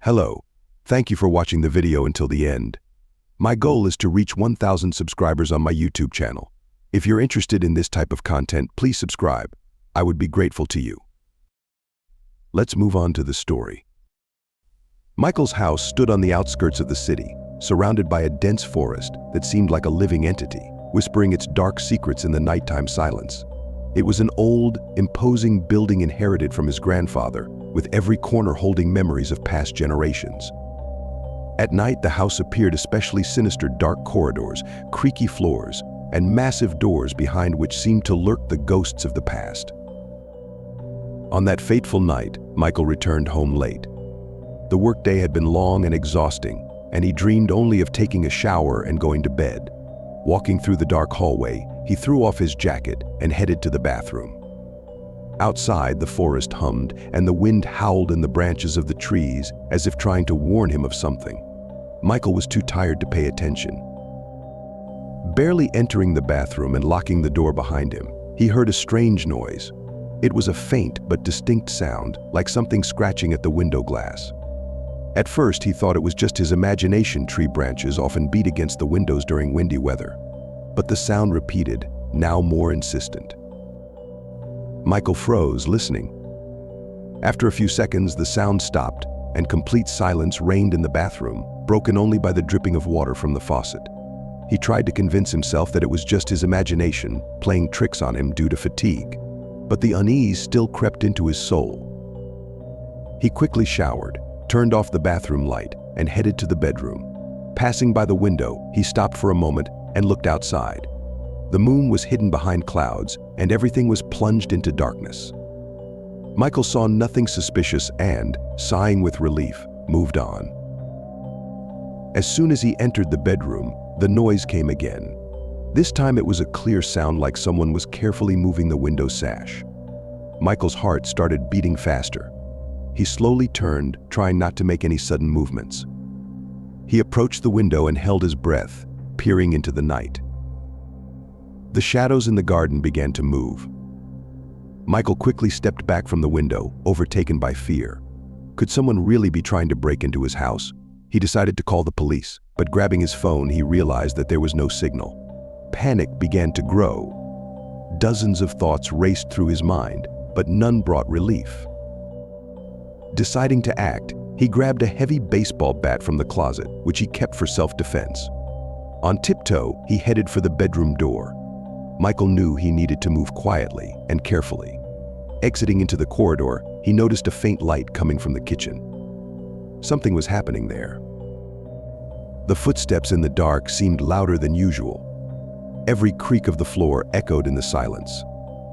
Hello. Thank you for watching the video until the end. My goal is to reach 1,000 subscribers on my YouTube channel. If you're interested in this type of content, please subscribe. I would be grateful to you. Let's move on to the story. Michael's house stood on the outskirts of the city, surrounded by a dense forest that seemed like a living entity, whispering its dark secrets in the nighttime silence. It was an old, imposing building inherited from his grandfather, with every corner holding memories of past generations. At night, the house appeared especially sinister: dark corridors, creaky floors, and massive doors behind which seemed to lurk the ghosts of the past. On that fateful night, Michael returned home late. The workday had been long and exhausting, and he dreamed only of taking a shower and going to bed. Walking through the dark hallway, he threw off his jacket and headed to the bathroom. Outside, the forest hummed, and the wind howled in the branches of the trees as if trying to warn him of something. Michael was too tired to pay attention. Barely entering the bathroom and locking the door behind him, he heard a strange noise. It was a faint but distinct sound, like something scratching at the window glass. At first, he thought it was just his imagination. Tree branches often beat against the windows during windy weather. But the sound repeated, now more insistent. Michael froze, listening. After a few seconds, the sound stopped, and complete silence reigned in the bathroom, broken only by the dripping of water from the faucet. He tried to convince himself that it was just his imagination playing tricks on him due to fatigue, but the unease still crept into his soul. He quickly showered, turned off the bathroom light, and headed to the bedroom. Passing by the window, he stopped for a moment and looked outside. The moon was hidden behind clouds, and everything was plunged into darkness. Michael saw nothing suspicious and, sighing with relief, moved on. As soon as he entered the bedroom, the noise came again. This time it was a clear sound, like someone was carefully moving the window sash. Michael's heart started beating faster. He slowly turned, trying not to make any sudden movements. He approached the window and held his breath, peering into the night. The shadows in the garden began to move. Michael quickly stepped back from the window, overtaken by fear. Could someone really be trying to break into his house? He decided to call the police, but grabbing his phone, he realized that there was no signal. Panic began to grow. Dozens of thoughts raced through his mind, but none brought relief. Deciding to act, he grabbed a heavy baseball bat from the closet, which he kept for self-defense. On tiptoe, he headed for the bedroom door. Michael knew he needed to move quietly and carefully. Exiting into the corridor, he noticed a faint light coming from the kitchen. Something was happening there. The footsteps in the dark seemed louder than usual. Every creak of the floor echoed in the silence.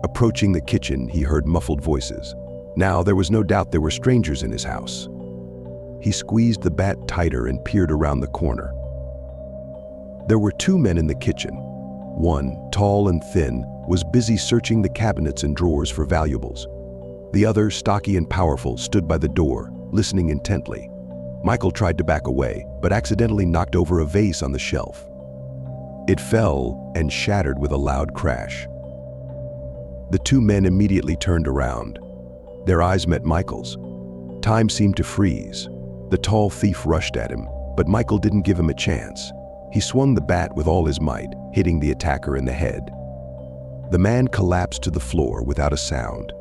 Approaching the kitchen, he heard muffled voices. Now, there was no doubt there were strangers in his house. He squeezed the bat tighter and peered around the corner. There were two men in the kitchen. One, tall and thin, was busy searching the cabinets and drawers for valuables. The other, stocky and powerful, stood by the door, listening intently. Michael tried to back away, but accidentally knocked over a vase on the shelf. It fell and shattered with a loud crash. The two men immediately turned around. Their eyes met Michael's. Time seemed to freeze. The tall thief rushed at him, but Michael didn't give him a chance. He swung the bat with all his might, hitting the attacker in the head. The man collapsed to the floor without a sound.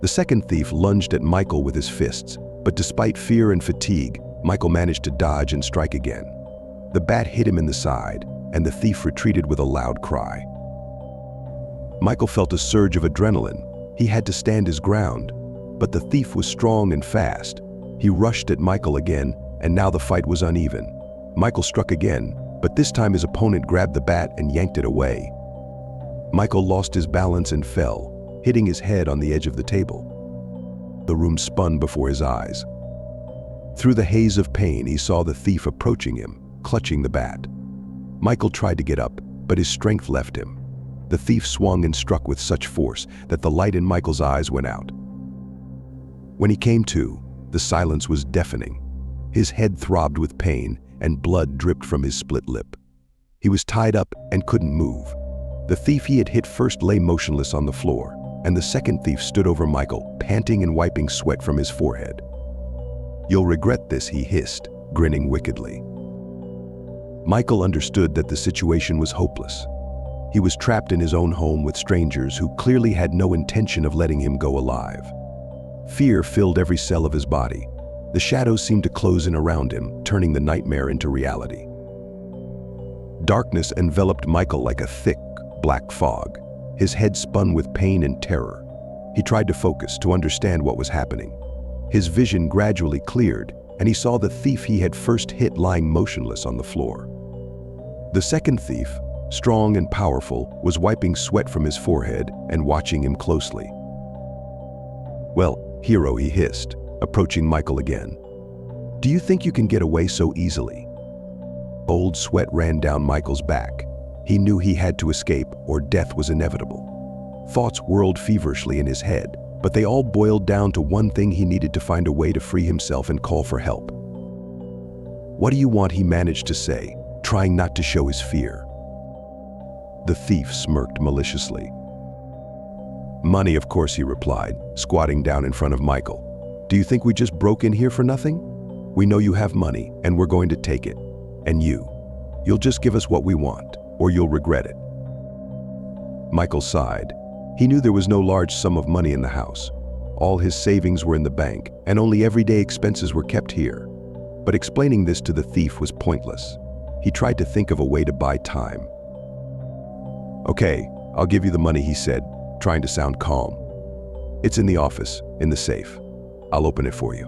The second thief lunged at Michael with his fists, but despite fear and fatigue, Michael managed to dodge and strike again. The bat hit him in the side, and the thief retreated with a loud cry. Michael felt a surge of adrenaline. He had to stand his ground, but the thief was strong and fast. He rushed at Michael again, and now the fight was uneven. Michael struck again, but this time his opponent grabbed the bat and yanked it away. Michael lost his balance and fell, hitting his head on the edge of the table. The room spun before his eyes. Through the haze of pain, he saw the thief approaching him, clutching the bat. Michael tried to get up, but his strength left him. The thief swung and struck with such force that the light in Michael's eyes went out. When he came to, the silence was deafening. His head throbbed with pain, and blood dripped from his split lip. He was tied up and couldn't move. The thief he had hit first lay motionless on the floor, and the second thief stood over Michael, panting and wiping sweat from his forehead. "You'll regret this," he hissed, grinning wickedly. Michael understood that the situation was hopeless. He was trapped in his own home with strangers who clearly had no intention of letting him go alive. Fear filled every cell of his body. The shadows seemed to close in around him, turning the nightmare into reality. Darkness enveloped Michael like a thick, black fog. His head spun with pain and terror. He tried to focus, to understand what was happening. His vision gradually cleared, and he saw the thief he had first hit lying motionless on the floor. The second thief, strong and powerful, was wiping sweat from his forehead and watching him closely. "Well, hero," he hissed, approaching Michael again. "Do you think you can get away so easily?" Old sweat ran down Michael's back. He knew he had to escape, or death was inevitable. Thoughts whirled feverishly in his head, but they all boiled down to one thing: he needed to find a way to free himself and call for help. "What do you want?" he managed to say, trying not to show his fear. The thief smirked maliciously. "Money, of course," he replied, squatting down in front of Michael. "Do you think we just broke in here for nothing? We know you have money, and we're going to take it. And you'll just give us what we want, or you'll regret it." Michael sighed. He knew there was no large sum of money in the house. All his savings were in the bank, and only everyday expenses were kept here. But explaining this to the thief was pointless. He tried to think of a way to buy time. "Okay, I'll give you the money," he said, trying to sound calm. "It's in the office, in the safe. I'll open it for you."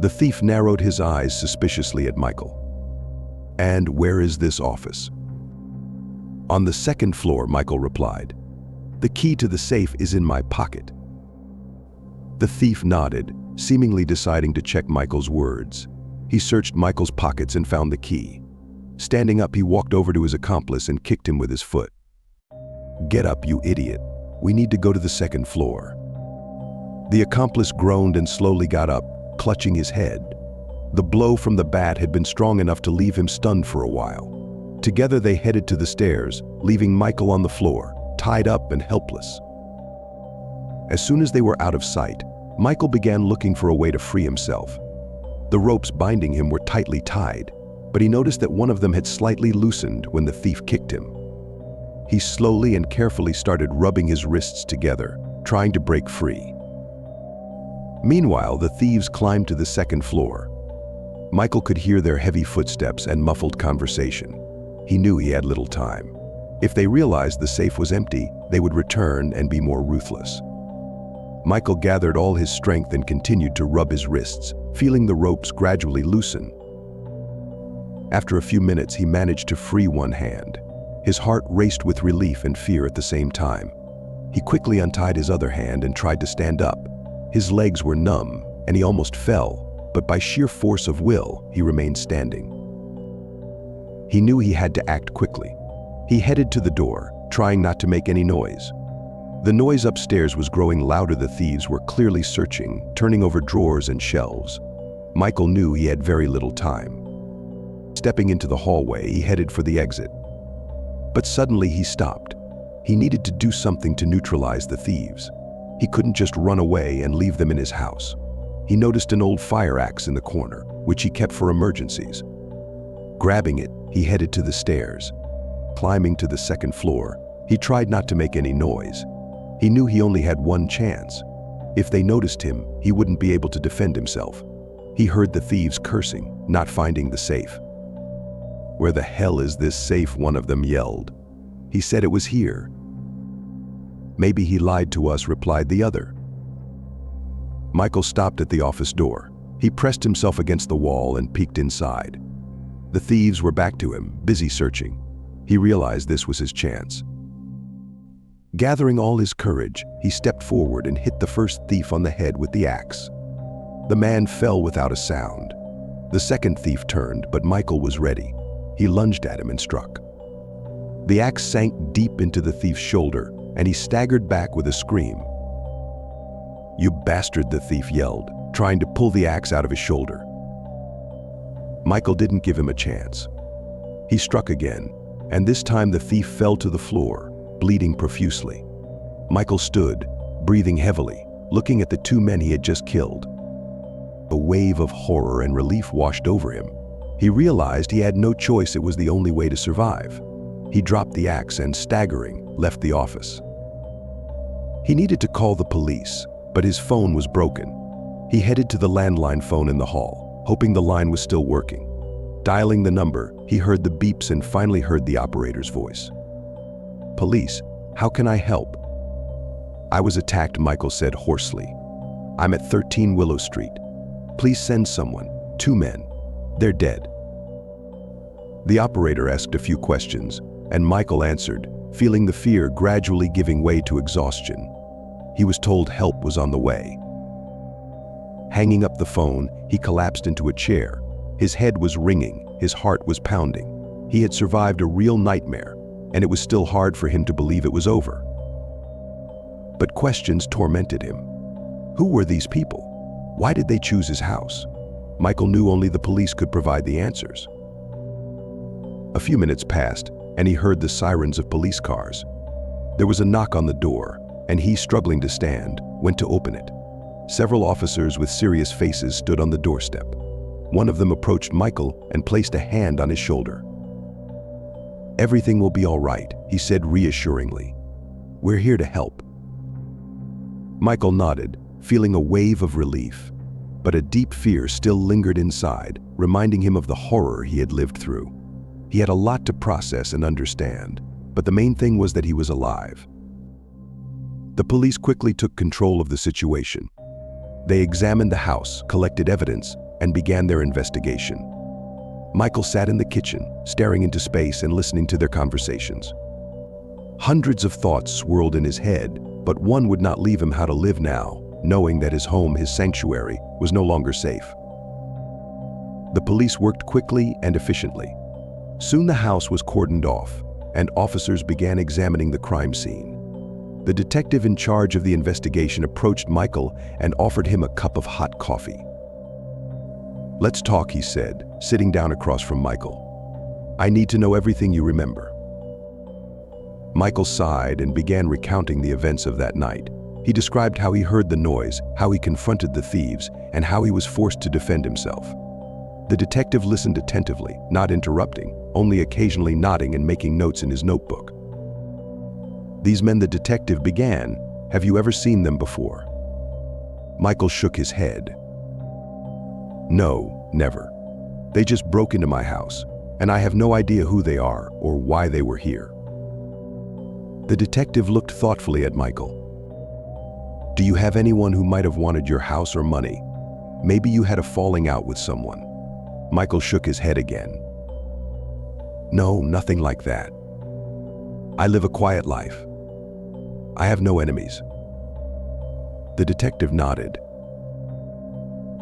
The thief narrowed his eyes suspiciously at Michael. "And where is this office?" "On the second floor," Michael replied. "The key to the safe is in my pocket." The thief nodded, seemingly deciding to check Michael's words. He searched Michael's pockets and found the key. Standing up, he walked over to his accomplice and kicked him with his foot. "Get up, you idiot. We need to go to the second floor." The accomplice groaned and slowly got up, clutching his head. The blow from the bat had been strong enough to leave him stunned for a while. Together they headed to the stairs, leaving Michael on the floor, tied up and helpless. As soon as they were out of sight, Michael began looking for a way to free himself. The ropes binding him were tightly tied, but he noticed that one of them had slightly loosened when the thief kicked him. He slowly and carefully started rubbing his wrists together, trying to break free. Meanwhile, the thieves climbed to the second floor. Michael could hear their heavy footsteps and muffled conversation. He knew he had little time. If they realized the safe was empty, they would return and be more ruthless. Michael gathered all his strength and continued to rub his wrists, feeling the ropes gradually loosen. After a few minutes, he managed to free one hand. His heart raced with relief and fear at the same time. He quickly untied his other hand and tried to stand up. His legs were numb, and he almost fell, but by sheer force of will, he remained standing. He knew he had to act quickly. He headed to the door, trying not to make any noise. The noise upstairs was growing louder. The thieves were clearly searching, turning over drawers and shelves. Michael knew he had very little time. Stepping into the hallway, he headed for the exit. But suddenly he stopped. He needed to do something to neutralize the thieves. He couldn't just run away and leave them in his house. He noticed an old fire axe in the corner, which he kept for emergencies. Grabbing it, he headed to the stairs. Climbing to the second floor, he tried not to make any noise. He knew he only had one chance. If they noticed him, he wouldn't be able to defend himself. He heard the thieves cursing, not finding the safe. "Where the hell is this safe?" one of them yelled. "He said it was here." "Maybe he lied to us," replied the other. Michael stopped at the office door. He pressed himself against the wall and peeked inside. The thieves were back to him, busy searching. He realized this was his chance. Gathering all his courage, he stepped forward and hit the first thief on the head with the axe. The man fell without a sound. The second thief turned, but Michael was ready. He lunged at him and struck. The axe sank deep into the thief's shoulder, and he staggered back with a scream. "You bastard," the thief yelled, trying to pull the axe out of his shoulder. Michael didn't give him a chance. He struck again, and this time the thief fell to the floor, bleeding profusely. Michael stood, breathing heavily, looking at the two men he had just killed. A wave of horror and relief washed over him. He realized he had no choice, it was the only way to survive. He dropped the axe and, staggering, left the office. He needed to call the police, but his phone was broken. He headed to the landline phone in the hall, hoping the line was still working. Dialing the number, he heard the beeps and finally heard the operator's voice. "Police, how can I help?" "I was attacked," Michael said hoarsely. "I'm at 13 Willow Street. Please send someone. 2 men. They're dead." The operator asked a few questions, and Michael answered, feeling the fear gradually giving way to exhaustion. He was told help was on the way. Hanging up the phone, he collapsed into a chair. His head was ringing, his heart was pounding. He had survived a real nightmare, and it was still hard for him to believe it was over. But questions tormented him. Who were these people? Why did they choose his house? Michael knew only the police could provide the answers. A few minutes passed, and he heard the sirens of police cars. There was a knock on the door, and he, struggling to stand, went to open it. Several officers with serious faces stood on the doorstep. One of them approached Michael and placed a hand on his shoulder. "Everything will be all right," he said reassuringly. "We're here to help." Michael nodded, feeling a wave of relief. But a deep fear still lingered inside, reminding him of the horror he had lived through. He had a lot to process and understand, but the main thing was that he was alive. The police quickly took control of the situation. They examined the house, collected evidence, and began their investigation. Michael sat in the kitchen, staring into space and listening to their conversations. Hundreds of thoughts swirled in his head, but one would not leave him: how to live now, knowing that his home, his sanctuary, was no longer safe. The police worked quickly and efficiently. Soon the house was cordoned off, and officers began examining the crime scene. The detective in charge of the investigation approached Michael and offered him a cup of hot coffee. "Let's talk," he said, sitting down across from Michael. "I need to know everything you remember." Michael sighed and began recounting the events of that night. He described how he heard the noise, how he confronted the thieves, and how he was forced to defend himself. The detective listened attentively, not interrupting, only occasionally nodding and making notes in his notebook. "These men," the detective began, "have you ever seen them before?" Michael shook his head. "No, never. They just broke into my house, and I have no idea who they are or why they were here." The detective looked thoughtfully at Michael. "Do you have anyone who might have wanted your house or money? Maybe you had a falling out with someone?" Michael shook his head again. "No, nothing like that. I live a quiet life. I have no enemies." The detective nodded.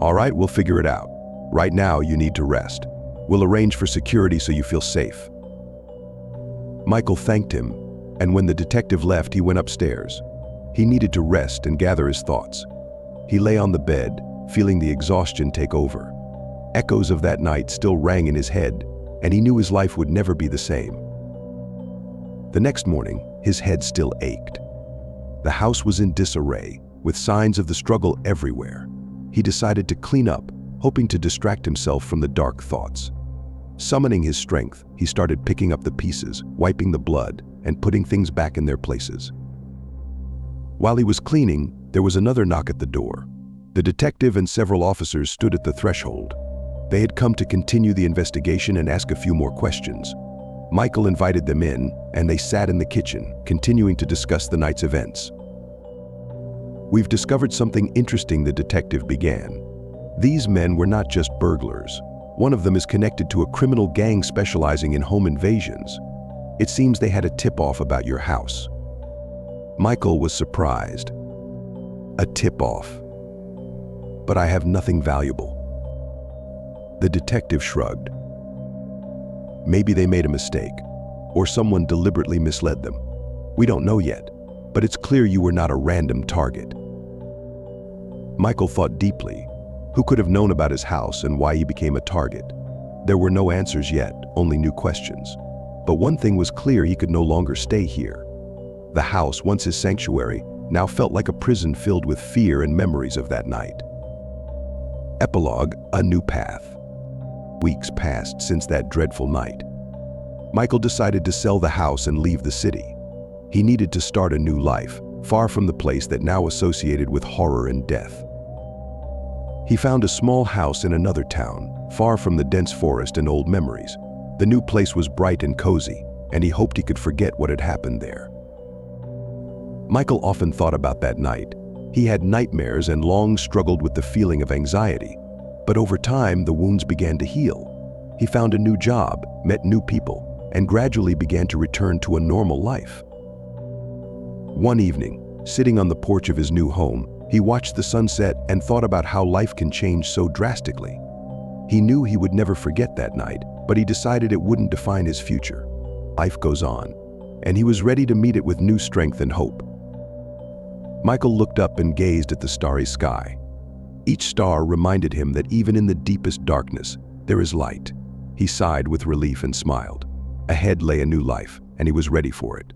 "All right, we'll figure it out. Right now, you need to rest. We'll arrange for security so you feel safe." Michael thanked him, and when the detective left, he went upstairs. He needed to rest and gather his thoughts. He lay on the bed, feeling the exhaustion take over. Echoes of that night still rang in his head, and he knew his life would never be the same. The next morning, his head still ached. The house was in disarray, with signs of the struggle everywhere. He decided to clean up, hoping to distract himself from the dark thoughts. Summoning his strength, he started picking up the pieces, wiping the blood, and putting things back in their places. While he was cleaning, there was another knock at the door. The detective and several officers stood at the threshold. They had come to continue the investigation and ask a few more questions. Michael invited them in, and they sat in the kitchen, continuing to discuss the night's events. "We've discovered something interesting," the detective began. "These men were not just burglars. One of them is connected to a criminal gang specializing in home invasions. It seems they had a tip-off about your house." Michael was surprised. "A tip-off? But I have nothing valuable." The detective shrugged. "Maybe they made a mistake, or someone deliberately misled them. We don't know yet, but it's clear you were not a random target." Michael thought deeply. Who could have known about his house and why he became a target? There were no answers yet, only new questions. But one thing was clear: he could no longer stay here. The house, once his sanctuary, now felt like a prison filled with fear and memories of that night. Epilogue: A New Path. Weeks passed since that dreadful night. Michael decided to sell the house and leave the city. He needed to start a new life, far from the place that now associated with horror and death. He found a small house in another town, far from the dense forest and old memories. The new place was bright and cozy, and he hoped he could forget what had happened there. Michael often thought about that night. He had nightmares and long struggled with the feeling of anxiety. But over time, the wounds began to heal. He found a new job, met new people, and gradually began to return to a normal life. One evening, sitting on the porch of his new home, he watched the sunset and thought about how life can change so drastically. He knew he would never forget that night, but he decided it wouldn't define his future. Life goes on, and he was ready to meet it with new strength and hope. Michael looked up and gazed at the starry sky. Each star reminded him that even in the deepest darkness, there is light. He sighed with relief and smiled. Ahead lay a new life, and he was ready for it.